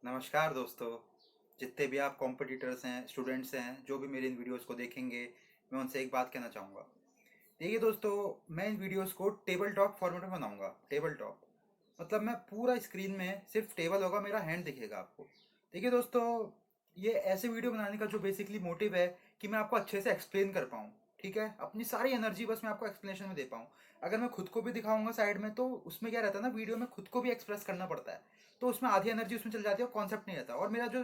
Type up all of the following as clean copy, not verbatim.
नमस्कार दोस्तों। जितने भी आप कॉम्पिटिटर्स हैं, स्टूडेंट्स हैं, जो भी मेरे इन वीडियोस को देखेंगे, मैं उनसे एक बात कहना चाहूँगा। देखिए दोस्तों, मैं इन वीडियोस को टेबल टॉप फॉर्मेट में बनाऊंगा। टेबल टॉप मतलब मैं पूरा स्क्रीन में सिर्फ टेबल होगा, मेरा हैंड दिखेगा आपको। देखिए दोस्तों, ये ऐसे वीडियो बनाने का जो बेसिकली मोटिव है कि मैं आपको अच्छे से एक्सप्लेन कर पाऊँ। ठीक है, अपनी सारी एनर्जी बस मैं आपको एक्सप्लेनेशन में दे पाऊँ। अगर मैं खुद को भी दिखाऊंगा साइड में तो उसमें क्या रहता है ना, वीडियो में खुद को भी एक्सप्रेस करना पड़ता है, तो उसमें आधी एनर्जी उसमें चल जाती है और कॉन्सेप्ट नहीं रहता। और मेरा जो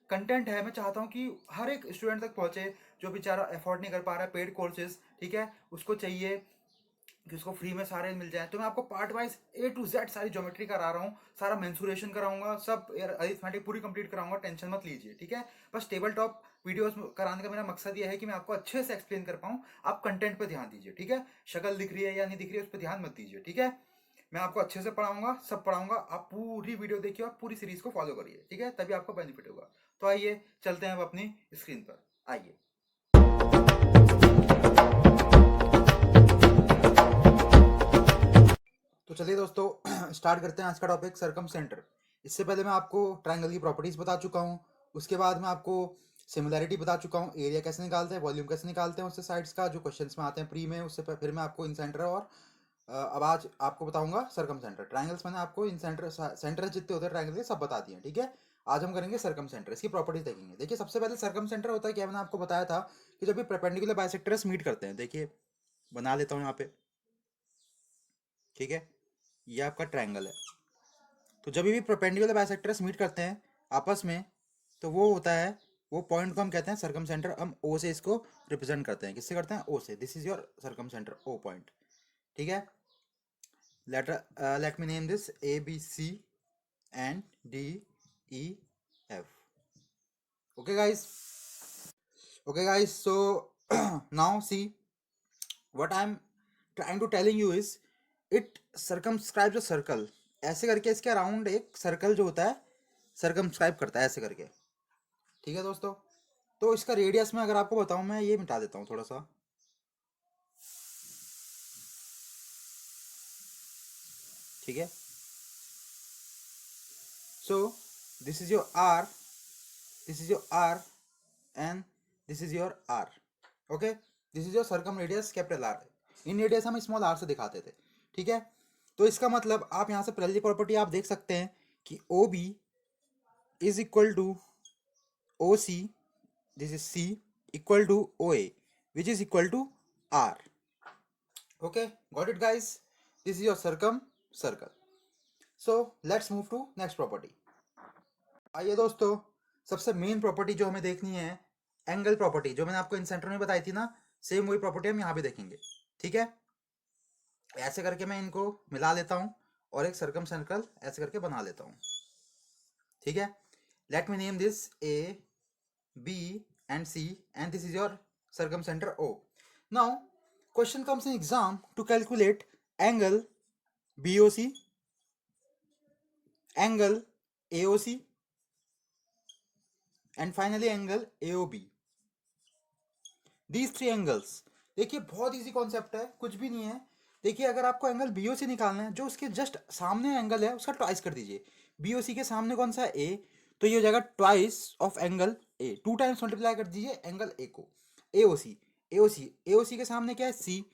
कंटेंट है, मैं चाहता हूँ कि हर एक स्टूडेंट तक पहुँचे जो बेचारा अफोर्ड नहीं कर पा रहा है पेड कोर्सेज। ठीक है, उसको चाहिए कि उसको फ्री में सारे मिल जाए। तो मैं आपको part wise A to Z सारी ज्योमेट्री करा रहा हूँ, सारा मेंसुरेशन कराऊंगा, सब अरिथमेटिक पूरी कंप्लीट कराऊंगा। टेंशन मत लीजिए। ठीक है, बस टेबल टॉप वीडियोस कराने का मेरा मकसद ये है कि मैं आपको अच्छे से एक्सप्लेन कर पाऊँ। आप कंटेंट पे ध्यान दीजिए। ठीक है, शक्ल दिख रही है या नहीं दिख रही है उस पर ध्यान मत दीजिए। ठीक है, मैं आपको अच्छे से पढ़ाऊंगा, सब पढ़ाऊंगा। आप पूरी वीडियो देखिए और पूरी सीरीज को फॉलो करिए। ठीक है, तभी आपको बेनिफिट होगा। तो आइए चलते हैं अब अपनी स्क्रीन पर। आइए। तो चलिए दोस्तों स्टार्ट करते हैं आज का टॉपिक, सरकम सेंटर। इससे पहले मैं आपको ट्रायंगल की प्रॉपर्टीज बता चुका हूँ। उसके बाद मैं आपको सिमिलैरिटी बता चुका हूँ, एरिया कैसे निकालते हैं, वॉल्यूम कैसे निकालते हैं उससे साइड्स का, जो क्वेश्चंस में आते हैं प्री में। उससे फिर मैं आपको इन सेंटर और अब आज आपको बताऊंगा सरकम सेंटर। ट्रायंगल्स मैंने आपको इन सेंटर सेंटर जितने होते हैं ट्रायंगल के सब बता दिए। ठीक है, आज हम करेंगे सरकम सेंटर, इसकी प्रॉपर्टीज देखेंगे। देखिए सबसे पहले सरकम सेंटर होता है क्या, मैंने आपको बताया था कि जब भी परपेंडिकुलर बाइसेक्टर्स मीट करते हैं। देखिए बना लेता हूँ यहाँ पे। ठीक है, ये आपका ट्रायंगल है। तो जब भी परपेंडिकुलर बाइसेक्टर्स मीट करते हैं आपस में, तो वो होता है, वो पॉइंट को हम कहते हैं सरकम सेंटर। हम ओ से इसको रिप्रेजेंट करते हैं। किससे करते हैं? ओ से। This is your circumcentre, O point. ठीक है, let me name this A B C and D E F. Okay guys, so now see what I'm trying to telling you is it circumscribes a circle। ऐसे करके इसके around एक circle जो होता है circumscribe करता है, ऐसे करके। ठीक है दोस्तों, तो इसका रेडियस में अगर आपको बताऊं, मैं ये मिटा देता हूँ थोड़ा सा। ठीक है, so this is your R, this is your R and this is your R. Okay, this is your circumradius capital R. In radius हम स्मॉल आर से दिखाते थे। ठीक है, तो इसका मतलब आप यहाँ से पहली प्रॉपर्टी आप देख सकते हैं कि O B is equal to O C, this is C, equal to O A which is equal to R. Okay, got it guys, this is your circumcircle. So let's move to next property. आइए दोस्तों, सबसे main property जो हमें देखनी है, angle property, जो मैंने आपको इन सेंटर में बताई थी ना, सेम वही प्रॉपर्टी हम यहाँ पे देखेंगे। ठीक है, ऐसे करके मैं इनको मिला लेता हूँ और एक सर्कम सर्कल ऐसे करके बना लेता हूँ। ठीक है, let me name this A B and C and this is your circumcentre O. Now question comes in exam to calculate angle BOC, angle AOC and finally angle AOB। These three angles, देखिए बहुत easy concept है, कुछ भी नहीं है। देखिए अगर आपको एंगल BOC निकालना है, जो उसके जस्ट सामने एंगल है उसका ट्वाइस कर दीजिए। BOC के सामने कौन सा है? ए, तो ये हो जाएगा twice of angle A. Two times multiply कर दीजिए एंगल ए को। AOC, AOC के सामने क्या है? सी,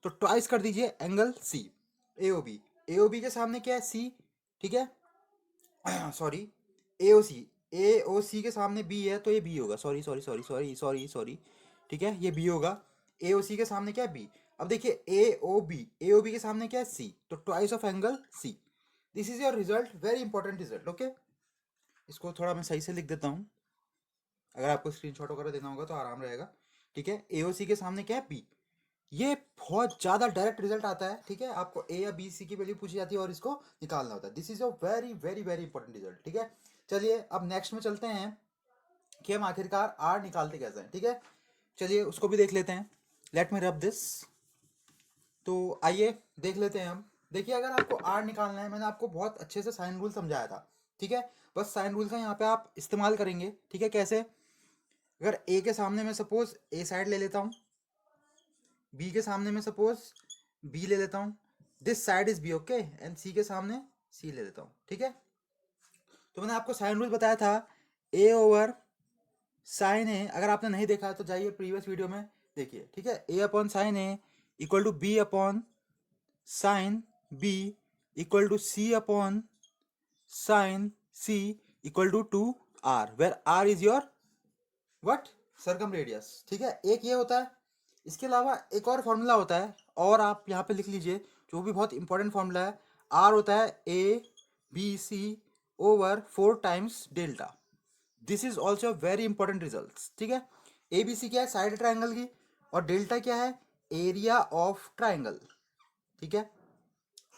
तो ट्वाइस कर दीजिए एंगल सी। AOB, AOB के सामने क्या है? सी। ठीक है, सॉरी, AOC, AOC के सामने बी है तो ये बी होगा। Sorry sorry sorry sorry sorry sorry. ठीक है, ये बी होगा। AOC के सामने क्या है? बी। अब देखिए AOB के सामने क्या है? सी, तो twice of angle C. This is your result, very important result. Okay, इसको थोड़ा मैं सही से लिख देता हूँ, अगर आपको स्क्रीनशॉट वगैरह देना होगा तो आराम रहेगा। ठीक है, AOC के सामने क्या है? बी। ये बहुत ज़्यादा डायरेक्ट रिजल्ट आता है। ठीक है, आपको ए या बी सी की वैल्यू पूछी जाती है और इसको निकालना होता है। This is a very very very important result. ठीक है, चलिए अब नेक्स्ट में चलते हैं कि हम आखिरकार आर निकालते कैसे हैं। ठीक है, चलिए उसको भी देख लेते हैं। Let me rub this. तो आइए देख लेते हैं हम। देखिए अगर आपको आर निकालना है, मैंने आपको बहुत अच्छे से साइन रूल समझाया था। ठीक है, बस साइन रूल का यहाँ पे आप इस्तेमाल करेंगे। ठीक है, कैसे? अगर ए के सामने मैं सपोज ए साइड ले लेता हूँ, बी के सामने में सपोज बी ले लेता हूँ, this side is B. Okay, and C के सामने सी ले लेता हूँ। ठीक है, तो मैंने आपको साइन रूल बताया था, ए ओवर साइन ए। अगर आपने नहीं देखा है तो जाइए प्रीवियस वीडियो में देखिए, ठीक है। A upon sine A equal to B upon sine B equal to C upon sine C equal to R, where R is your what, circumradius, ठीक है। एक ये होता है। इसके अलावा एक और फॉर्मूला होता है, और आप यहाँ पे लिख लीजिए, जो भी बहुत इंपॉर्टेंट फॉर्मूला है। आर होता है A B C over 4 times delta. This is also very important result, ठीक है। ए बी सी क्या है, साइड ट्राइंगल की, और डेल्टा क्या है, एरिया ऑफ ट्राइंगल, ठीक है।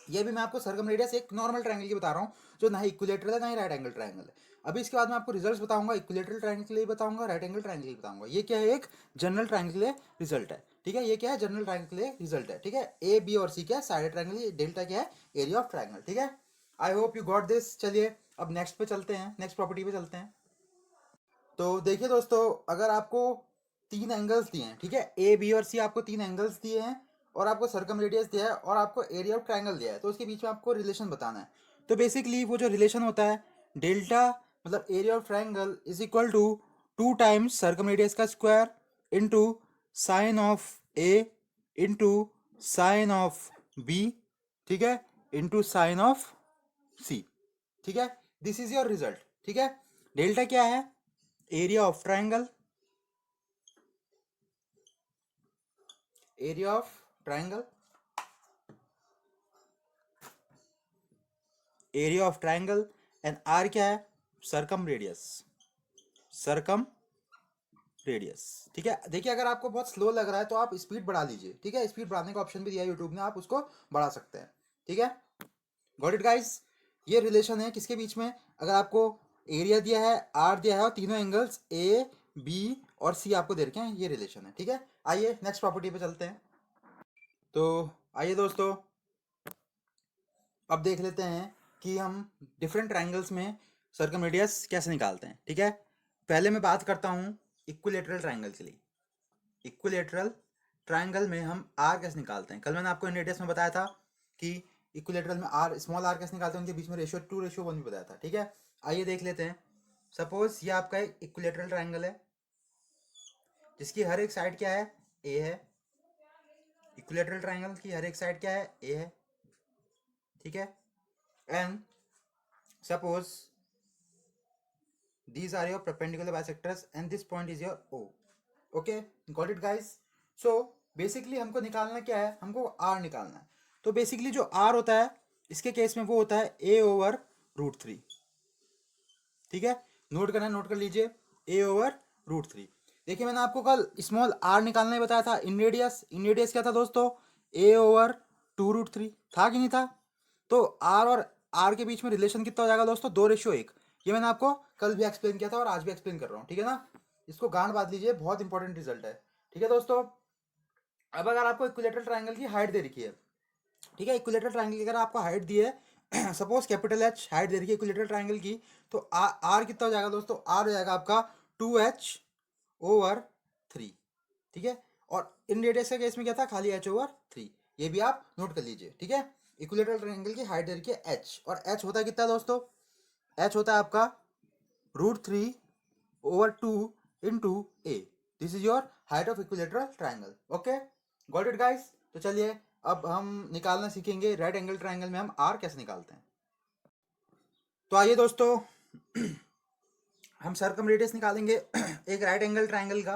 ये भी मैं आपको सर्कम रेडियस एक नॉर्मल ट्राइंगल की बता रहा हूँ, जो ना ही इक्विलेटरल है ना ही राइट एंगल ट्राइंगल है। अभी इसके बाद मैं आपको रिजल्ट्स बताऊंगा, इक्विलेटरल ट्राइंगल के लिए बताऊंगा, राइट एंगल ट्राइंगल के लिए बताऊंगा। ये क्या है, एक जनरल ट्राइंगल के लिए रिजल्ट है, ठीक है। ये क्या है, जनरल ट्राइंगल के लिए रिजल्ट है, ठीक है। ए बी और सी क्या है, साइड ट्राइंगल, डेल्टा क्या है, एरिया ऑफ ट्राइंगल, ठीक है। I hope you got this. चलिए अब नेक्स्ट पे चलते हैं, नेक्स्ट प्रॉपर्टी पे चलते हैं। तो देखिए दोस्तों, अगर आपको 3 एंगल्स दिए हैं, ठीक है, ए बी और सी आपको 3 एंगल्स दिए हैं, और आपको सर्कम रेडियस दिया है, और आपको एरिया ऑफ ट्राइंगल दिया है, तो उसके बीच में आपको रिलेशन बताना है। तो बेसिकली वो जो रिलेशन होता है, डेल्टा मतलब area of triangle is equal to 2 times circumradius का square into sine of A into sine of B, ठीक है, इंटू साइन ऑफ सी, ठीक है। दिस इज योर रिजल्ट, ठीक है। डेल्टा क्या है, area of triangle, area of triangle, area of triangle, and R क्या है, सरकम रेडियस, सरकम रेडियस, ठीक है। देखिए अगर आपको बहुत स्लो लग रहा है तो आप स्पीड बढ़ा लीजिए, ठीक है। स्पीड बढ़ाने का ऑप्शन भी दिया है यूट्यूब ने, आप उसको बढ़ा सकते हैं, ठीक है। Got it guys. ये रिलेशन है किसके बीच में, अगर आपको एरिया दिया है, आर दिया है, और तीनों एंगल्स ए बी और सी आपको दे रखे हैं, ये रिलेशन है, ठीक है। आइए नेक्स्ट प्रॉपर्टी पे चलते हैं। तो आइए दोस्तों, अब देख लेते हैं कि हम डिफरेंट ट्राइंगल्स में सर्कम रेडियस कैसे निकालते हैं, ठीक है। पहले मैं बात करता हूँ इक्विलेटरल ट्राइंगल के लिए। इक्विलेटरल ट्राइंगल में हम आर कैसे निकालते हैं, कल मैंने आपको इन रेडियस में बताया था कि इक्विलेटरल में आर, स्मॉल आर कैसे निकालते हैं, उनके बीच में रेशियो 2:1 भी बताया था, ठीक है। आइए देख लेते हैं। सपोज ये आपका एक इक्विलेटरल ट्राइंगल है, जिसकी हर एक साइड क्या है, ए है। इक्विलेटरल ट्राइंगल की हर एक साइड क्या है, ए है, ठीक है। And suppose these are your perpendicular bisectors and this point is your O. Okay, got it guys. So basically हमको निकालना क्या है, हमको R निकालना है। तो बेसिकली जो R होता है इसके केस में वो होता है A ओवर रूट 3, ठीक है। नोट करना, नोट कर लीजिए, A ओवर रूट 3। देखिए मैंने आपको कल स्मॉल R निकालना ही बताया था, इन रेडियस। इन रेडियस क्या था दोस्तों, A ओवर 2√3 था कि नहीं था। तो R और R के बीच में रिलेशन कितना हो जाएगा दोस्तों, 2:1। ये मैंने आपको कल भी एक्सप्लेन किया था और आज भी एक्सप्लेन कर रहा हूँ, ठीक है ना। इसको गांठ बांध लीजिए, बहुत इंपॉर्टेंट रिजल्ट है, ठीक है दोस्तों। अब अगर आपको इक्विलेटरल ट्राइंगल की हाइट दे रखी है, ठीक है, इक्विलेटरल ट्राइंगल की अगर आपको हाइट दी है सपोज कैपिटल एच हाइट दे रखी है इक्विलेटरल ट्राइंगल की, तो आर कितना हो जाएगा दोस्तों, आर हो जाएगा आपका 2h/3, ठीक है। और इन रेडियस के केस में क्या था, खाली h/3। ये भी आप नोट कर लीजिए, ठीक है। इक्विलेटरल ट्राइंगल की हाइट दे रखी है h, और h होता है कितना दोस्तों, h होता है आपका √3/2 into A. This is your height of equilateral triangle, okay, got it guys. तो चलिए अब हम निकालना सीखेंगे राइट एंगल ट्राइंगल में हम आर कैसे निकालते हैं। तो आइए दोस्तों हम सर्कम रेडियस निकालेंगे एक राइट एंगल ट्राइंगल का।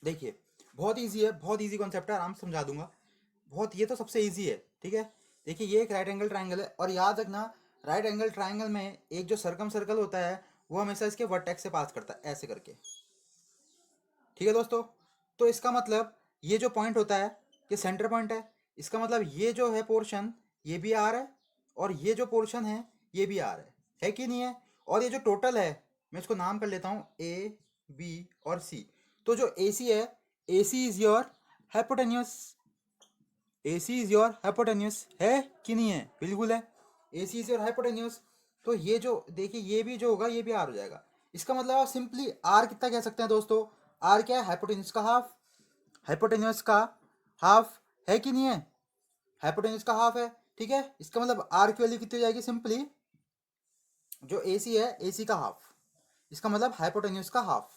देखिए बहुत इजी है, बहुत इजी कॉन्सेप्ट है, आराम से समझा दूंगा। बहुत, ये तो सबसे इजी है, ठीक है। देखिए ये एक राइट एंगल ट्राइंगल है, और याद रखना राइट एंगल ट्राइंगल में एक जो सर्कम सर्कल होता है वो हमेशा इसके वर्टेक्स से पास करता है, ऐसे करके, ठीक है दोस्तों। तो इसका मतलब ये जो पॉइंट होता है ये सेंटर पॉइंट है। इसका मतलब ये जो है पोर्शन ये भी आर है, और ये जो पोर्शन है ये भी आर है कि नहीं है। और ये जो टोटल है, मैं इसको नाम कर लेता हूँ ए बी और सी। तो जो ए सी है, A C is your hypotenuse, A C is your hypotenuse, है कि नहीं है, बिल्कुल है, A C is your hypotenuse. तो ये जो देखिए ये भी जो होगा ये भी आर हो जाएगा। इसका मतलब आप सिंपली आर कितना कह सकते हैं दोस्तों, आर क्या है, हाइपोटेन्यूस का हाफ, हाइपोटेन्यूस का हाफ, है कि नहीं है। हाइपोटेन्यूज का हाफ है, ठीक है। इसका मतलब आर की वैल्यू कितनी हो जाएगी, सिंपली जो ए सी है ए सी का हाफ, इसका मतलब हाइपोटेन्यूज का हाफ।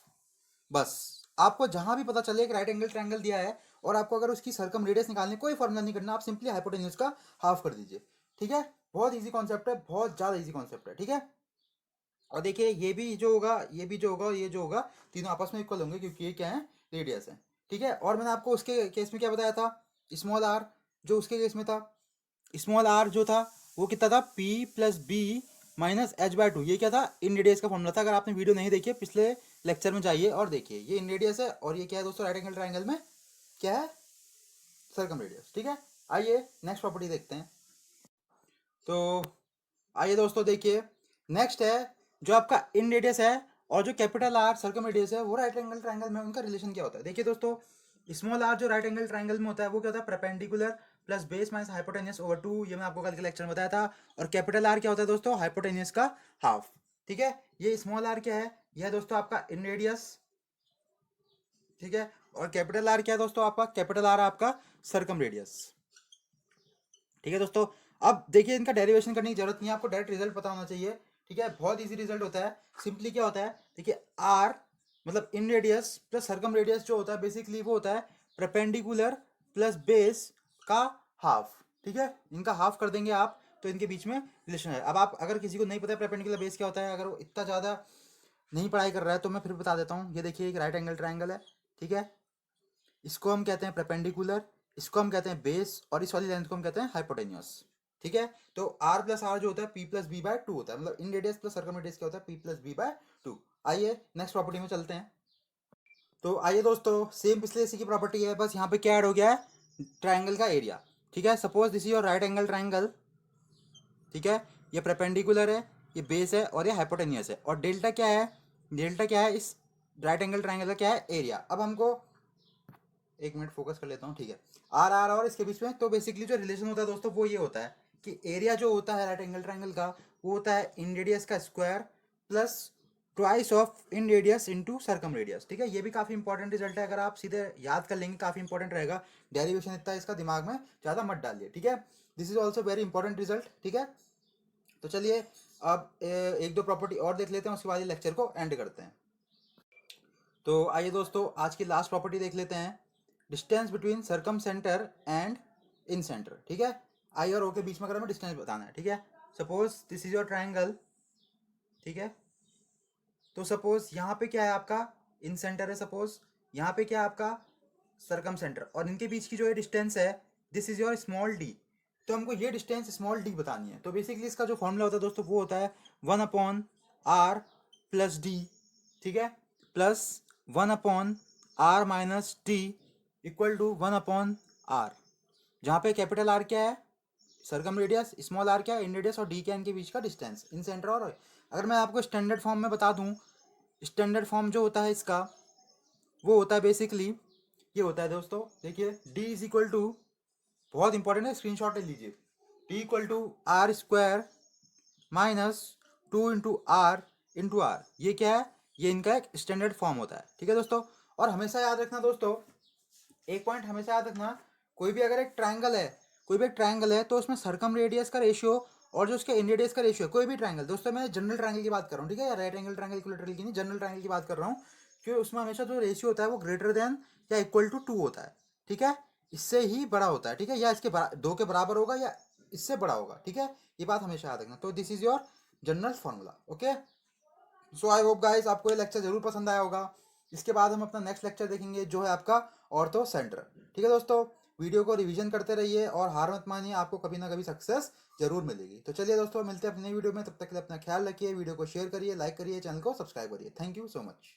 बस आपको जहां भी पता चले एक राइट एंगल ट्रायंगल दिया है और आपको अगर उसकी सर्कम रेडियस निकालने, कोई फॉर्मूला नहीं करना, आप सिंपली हाइपोटेन्यूज का हाफ कर दीजिए, ठीक है। बहुत इजी कॉन्सेप्ट है, बहुत ज्यादा इजी कॉन्सेप्ट है, ठीक है। और देखिए ये भी जो होगा, ये भी जो होगा, ये जो होगा, तीनों आपस में इक्वल होंगे क्योंकि ये क्या है, रेडियस है, ठीक है। और मैंने आपको उसके केस में क्या बताया था, स्मॉल आर, जो उसके केस में था, स्मॉल आर जो था वो कितना था, P plus B minus H by two, ये क्या था, इन रेडियस का फॉर्मूला था। अगर आपने वीडियो नहीं देखी है पिछले लेक्चर में जाइए और देखिए, ये इन रेडियस है और ये क्या है दोस्तों, राइट एंगल ट्रायंगल में क्या है, सर्कम रेडियस, ठीक है। आइए नेक्स्ट प्रॉपर्टी देखते हैं। तो आइए दोस्तों देखिए, नेक्स्ट है जो आपका इन रेडियस है और जो कैपिटल आर सर्कम रेडियस है, वो राइट एंगल ट्रायंगल में उनका रिलेशन क्या होता है। देखिए दोस्तों, स्मॉल आर जो राइट एंगल ट्रायंगल में होता है वो क्या होता है, perpendicular plus base minus hypotenuse over 2, ये मैं आपको कल के लेक्चर में बताया था। और कैपिटल आर क्या होता है दोस्तों, हाइपोटेन्यूस का हाफ, ठीक है। ये स्मॉल आर क्या है, यह है दोस्तों आपका इन रेडियस, ठीक है। और कैपिटल आर क्या है दोस्तों आपका, कैपिटल आर आपका सर्कम रेडियस, ठीक है दोस्तों। अब देखिए इनका डेरिवेशन करने की जरूरत नहीं है, आपको डायरेक्ट रिजल्ट पता होना चाहिए, ठीक है। बहुत इजी रिजल्ट होता है। सिंपली क्या होता है, देखिए आर मतलब inradius plus circum radius जो होता है, बेसिकली वो होता है परपेंडिकुलर प्लस बेस का हाफ, ठीक है। इनका हाफ कर देंगे आप तो इनके बीच में रिलेशन है। अब आप अगर किसी को नहीं पता है परपेंडिकुलर बेस क्या होता है, अगर वो इतना ज़्यादा नहीं पढ़ाई कर रहा है तो मैं फिर बता देता हूँ। ये देखिए एक राइट एंगल ट्रायंगल है, ठीक है, इसको हम कहते हैं परपेंडिकुलर, इसको हम कहते हैं बेस, और इस वाली लेंथ को हम कहते हैं हाइपोटेन्यूस, ठीक है। तो आर प्लस आर जो होता है P plus B by two होता है, मतलब inradius plus circumradius क्या होता है, P plus B by two. आइए नेक्स्ट प्रॉपर्टी में चलते हैं। तो आइए दोस्तों, सेम पिछले इसी की प्रॉपर्टी है, बस यहाँ पे क्या ऐड हो गया है, ट्राइंगल का एरिया, ठीक है। Suppose this is your right angle triangle, ठीक है, ये परपेंडिकुलर है, ये बेस है और ये हाइपोटेन्यूस है। और डेल्टा क्या है, डेल्टा क्या है इस राइट एंगल ट्राइंगल का, क्या है, एरिया। अब हमको एक मिनट फोकस कर लेता हूँ, ठीक है। आर आर और इसके बीच में तो बेसिकली जो रिलेशन होता है दोस्तों वो ये होता है कि एरिया जो होता है राइट एंगल ट्रायंगल का, वो होता है इन रेडियस का square plus twice of in radius into circum radius, ठीक है। ये भी काफी इंपॉर्टेंट रिजल्ट है, अगर आप सीधे याद कर लेंगे काफी इंपॉर्टेंट रहेगा। डेरिवेशन इतना इसका दिमाग में ज्यादा मत डालिए, ठीक है। This is also very important result, ठीक है। तो चलिए अब एक दो प्रॉपर्टी और देख लेते हैं, उसके बाद लेक्चर को एंड करते हैं। तो आइए दोस्तों आज की लास्ट प्रॉपर्टी देख लेते हैं, distance between circum centre and in centre, ठीक है। आई और ओ के बीच में अगर हमें डिस्टेंस बताना है, ठीक है। Suppose this is your triangle, ठीक है। तो सपोज यहाँ पे क्या है आपका, इन सेंटर है, सपोज यहाँ पे क्या है आपका सर्कम सेंटर, और इनके बीच की जो ये डिस्टेंस है this is your small D. तो हमको ये डिस्टेंस स्मॉल डी बतानी है। तो बेसिकली इसका जो फॉर्मूला होता है दोस्तों वो होता है 1/r प्लस डी, ठीक है, plus 1/r minus D equal to 1/r, जहाँ पे कैपिटल आर क्या है, सर्कम रेडियस, स्मॉल आर क्या है, इन रेडियस, और डी क्या है, इनके बीच का डिस्टेंस, इन सेंटर। और अगर मैं आपको स्टैंडर्ड फॉर्म में बता दूं, स्टैंडर्ड फॉर्म जो होता है इसका वो होता है बेसिकली, ये होता है दोस्तों, देखिए डी इज इक्वल टू, बहुत इंपॉर्टेंट है, स्क्रीनशॉट ले लीजिए, D equal to R square minus 2 into R, ये क्या है, ये इनका एक स्टैंडर्ड फॉर्म होता है, ठीक है दोस्तों। और हमेशा याद रखना दोस्तों, एक पॉइंट हमेशा याद रखना, कोई भी अगर एक ट्रायंगल है, कोई भी एक ट्रायंगल है तो उसमें सर्कम रेडियस का रेशियो और जो उसके इन रेडियस का रेशियो है, कोई भी ट्रायंगल दोस्तों, मैं जनरल ट्रायंगल की बात कर रहा हूँ, ठीक है, या राइट एंगल ट्रायंगल इक्विलैटरल की नहीं, जनरल ट्रायंगल की बात कर रहा हूँ, कि उसमें हमेशा जो रेशियो होता है वो ग्रेटर देन या इक्वल टू 2 होता है, ठीक है, इससे ही बड़ा होता है, ठीक है, या इसके 2 के बराबर होगा या इससे बड़ा होगा, ठीक है, ये बात हमेशा याद रखना। तो this is your general formula, okay. So I hope guys आपको ये लेक्चर जरूर पसंद आया होगा। इसके बाद हम अपना नेक्स्ट लेक्चर देखेंगे जो है आपका ऑर्थो सेंटर, ठीक है दोस्तों। वीडियो को रिवीजन करते रहिए और हार मत मानिए, आपको कभी ना कभी सक्सेस जरूर मिलेगी। तो चलिए दोस्तों, मिलते हैं अपनी वीडियो में, तब तक के लिए अपना ख्याल रखिए, वीडियो को शेयर करिए, लाइक करिए, चैनल को सब्सक्राइब करिए। Thank you so much.